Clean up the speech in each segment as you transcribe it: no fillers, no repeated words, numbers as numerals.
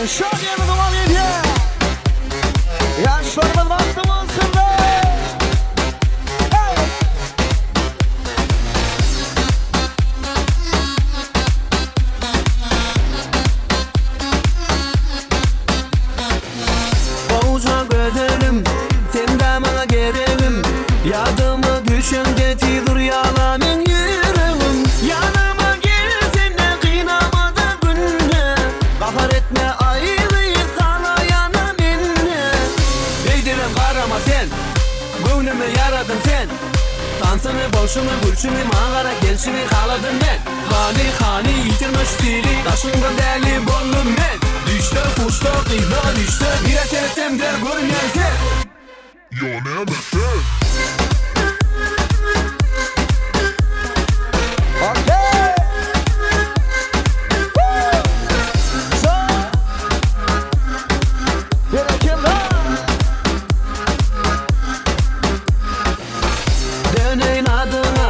Şadiye'nin devam ediyor. Yaşlarımız baktığımız sırda. Olacak öderim, sen de bana gereğim. Yardıma düşünce tidur yalanın yüreğim. Yanıma gel senden kıynamadı günde. Kahar etme ayrıyız kana yana minne. Değdirim karama sen, gönlümü yaradın sen. Dansını, bolşunu, gülşünü, mağara gelşini kaladın ben. Hani yitirmiş dili, taşında deli bollum ben. Düştü, kuştu, kıyda düştü, bir etetem der görmeyen sen. Yo ne meşer? Okey. Sağ. Gerekim var. Döneyin adına,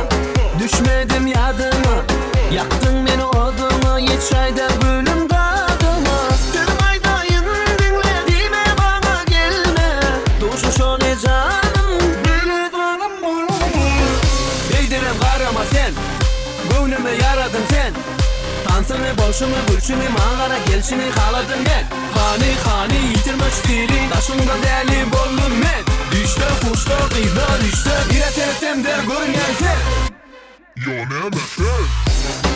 düşmedim yadına. Yaktın beni oduna, hiç ayda gülüm tadıma. Tırmaydayın dinlediğime bana gelme. Duşu şöyle canım, böyle canım bulma. Değdirim karama sen, gönlümü yaradın sen. Dansını, bolşunu, gülşünü, mağara gelşini kaladın ben. Hani yitirmiş dili, taşında deli bollum ben. Düştü, kuştu, kıyda düştü, bir etetem der görmeyen sen. Yo ne meşer?